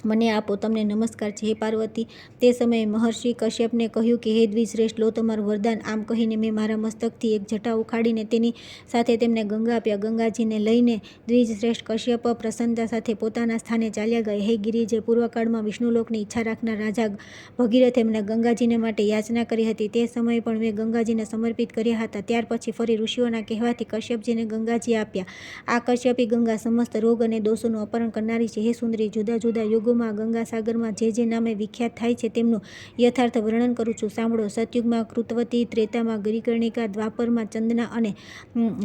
મને આપો. તમને નમસ્કાર છે. હે પાર્વતી, તે સમયે મહર્ષિ કશ્યપને કહ્યું કે હે દ્વિજશ્રેષ્ઠ, લો તમારું વરદાન. આમ કહીને મેં મારા મસ્તકથી એક જટા ઉખાડીને તેની સાથે તેમને ગંગા આપ્યા. ગંગાજીને લઈને દ્વિજશ્રેષ્ઠ કશ્યપ પ્રસન્નતા સાથે પોતાના સ્થાને ચાલ્યા ગયા. હે ગિરિજે, પૂર્વકાળમાં વિષ્ણુલોકની ઈચ્છા રાખનાર રાજા ભગીરથે મને ગંગાજીને માટે યાચના કરી હતી. તે સમયે પણ મેં ગંગાજીને સમર્પિત કર્યા હતા. ત્યાર પછી ફરી ઋષિઓના કહેવાથી કશ્યપજીને ગંગાજી આપ્યા. આ કશ્યપી ગંગા સમસ્ત રોગ અને દોષોનું અપહરણ કરનારી છે. હે સુંદરી, જુદા જુદા યુગોમાં ગંગાસાગરમાં જે નામે વિખ્યાત થાય છે તેમનું યથાર્થ વર્ણન કરું છું. સાંભળો. સતયુગમાં કૃતવતી, ત્રેતામાં ગિરિકર્ણિકા, દ્વાપરમાં ચંદના અને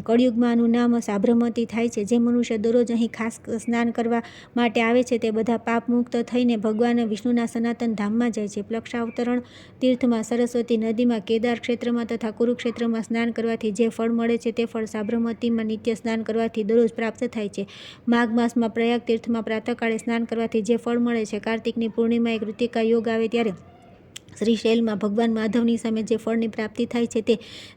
કળયુગમાં આનું નામ સાબરમતી થાય છે. જે મનુષ્ય દરરોજ અહીં ખાસ સ્નાન કરવા માટે આવે છે તે બધા પાપ મુક્ત થઈને ભગવાન વિષ્ણુના સનાતન ધામમાં જાય છે. પ્લક્ષાવતરણ તીર્થમાં, સરસ્વતી નદીમાં, કેદાર ક્ષેત્રમાં તથા કુરુક્ષેત્રમાં સ્નાન કરવાથી જે ફળ મળે છે તે ફળ સાબરમતીમાં નિત્ય સ્નાન કરવાથી દરરોજ પ્રાપ્ત થાય છે. માઘ માસમાં પ્રયાગ તીર્થમાં પ્રાતઃકાળે સ્નાન કરવાથી જે ફળ મળે છે. કાર્તિકની પૂર્ણિમાએ કૃતિકા યોગ આવે ત્યારે શ્રીશૈલમાં ભગવાન માધવની સામે જે ફળની પ્રાપ્તિ થાય છે તે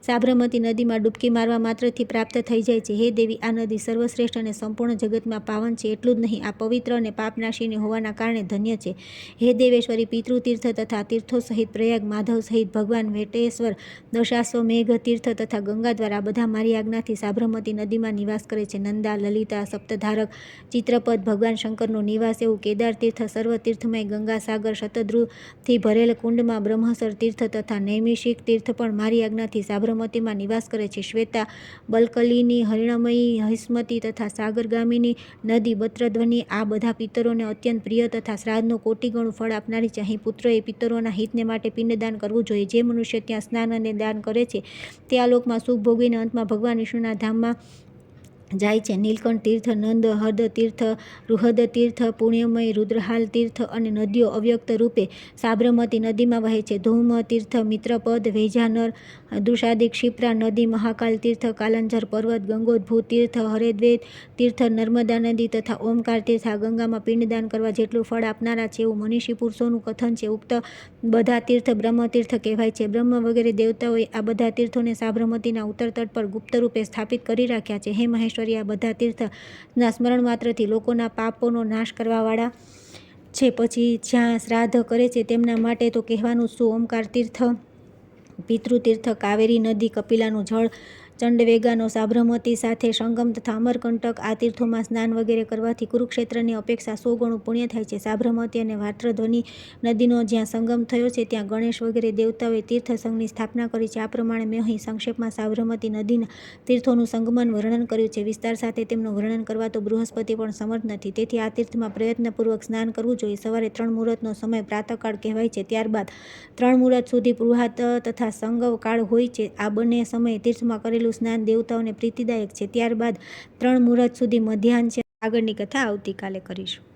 સાબરમતી નદીમાં ડૂબકી મારવા માત્રથી પ્રાપ્ત થઈ જાય છે. હે દેવી, આ નદી સર્વશ્રેષ્ઠ અને સંપૂર્ણ જગતમાં પાવન છે. એટલું જ નહીં, આ પવિત્ર અને પાપનાશીની હોવાના કારણે ધન્ય છે. હે દેવેશ્વરી, પિતૃતીર્થ તથા તીર્થો સહિત પ્રયાગ, માધવ સહિત ભગવાન વેટેશ્વર, દશાશ્વમેઘ તીર્થ તથા ગંગા દ્વારા આ બધા મારી આજ્ઞાથી સાબરમતી નદીમાં નિવાસ કરે છે. નંદા, લલિતા, સપ્તધારક, ચિત્રપદ, ભગવાન શંકરનો નિવાસ એવું કેદાર તીર્થ, સર્વ તીર્થમય ગંગા સાગર, શતદ્રુથી ભરેલ કુંડમાં બ્રહ્મસર તીર્થ તથા નૈમિષિક તીર્થ પણ મારી આજ્ઞાથી સાબરમતીમાં નિવાસ કરે છે. શ્વેતા, બલકલીની, હરિણમયી, હૈસ્મતી તથા સાગરગામિની નદી બત્રધ્વની આ બધા પિતરોને અત્યંત પ્રિય તથા શ્રાદ્ધનું કોટિગણું ફળ આપનારી છે. અહીં પુત્રોએ પિતરોના હિતને માટે પિંડદાન કરવું જોઈએ. જે મનુષ્ય ત્યાં સ્નાન અને દાન કરે છે તે આ લોકમાં સુખ ભોગવીને અંતમાં ભગવાન વિષ્ણુના ધામમાં જાય છે. નીલકંઠ તીર્થ, નંદ હદ તીર્થ, રુહદ તીર્થ, પુણ્યમય રુદ્રહાલ તીર્થ અને નદીઓ અવ્યક્ત રૂપે સાબરમતી નદીમાં વહે છે. ધૌમ તીર્થ, મિત્રપદ, વૈજાનર, દુષાદી, ક્ષિપ્રા નદી, મહાકાલ તીર્થ, કાલંજર પર્વત, ગંગોદ્ભૂત તીર્થ, હરેદ્વૈત તીર્થ, નર્મદા નદી તથા ઓમકાર તીર્થ આ ગંગામાં પિંડદાન કરવા જેટલું ફળ આપનારા છે એવું મનીષી પુરુષોનું કથન છે. ઉક્ત બધા તીર્થ બ્રહ્મતીર્થ કહેવાય છે. બ્રહ્મ વગેરે દેવતાઓએ આ બધા તીર્થોને સાબરમતીના ઉત્તર તટ પર ગુપ્ત રૂપે સ્થાપિત કરી રાખ્યા છે. હે મહેશ્વરી, આ બધા તીર્થના સ્મરણ માત્રથી લોકોના પાપોનો નાશ કરવાવાળા છે. પછી જ્યાં શ્રાદ્ધ કરે છે તેમના માટે તો કહેવાનું શું. ઓમકાર તીર્થ, પિતૃતીર્થ, કાવેરી નદી, કપિલાનું જળ, ચંડવેગાનો સાબરમતી સાથે સંગમ તથા અમરકંટક આ તીર્થોમાં સ્નાન વગેરે કરવાથી કુરુક્ષેત્રની અપેક્ષા 100 ગણું પુણ્ય થાય છે. સાબરમતી અને વાત્રધ્વની નદીનો જ્યાં સંગમ થયો છે ત્યાં ગણેશ વગેરે દેવતાઓએ તીર્થ સંઘની સ્થાપના કરી છે. આ પ્રમાણે મેં અહીં સંક્ષેપમાં સાબરમતી નદીના તીર્થોનું સંગમન વર્ણન કર્યું છે. વિસ્તાર સાથે તેમનું વર્ણન કરવા તો બૃહસ્પતિ પણ સમર્થ નથી. તેથી આ તીર્થમાં પ્રયત્નપૂર્વક સ્નાન કરવું જોઈએ. સવારે 3 મુહૂર્તનો સમય પ્રાતઃકાળ કહેવાય છે. ત્યારબાદ 3 મુહૂર્ત સુધી પૃહાત તથા સંગવ કાળ હોય છે. આ બંને સમયે તીર્થમાં કરેલું સ્નાન દેવતાઓને પ્રીતિદાયક છે. ત્યારબાદ 3 મુહૂર્ત સુધી મધ્યાહન છે. આગળની કથા આવતીકાલે કરીશું.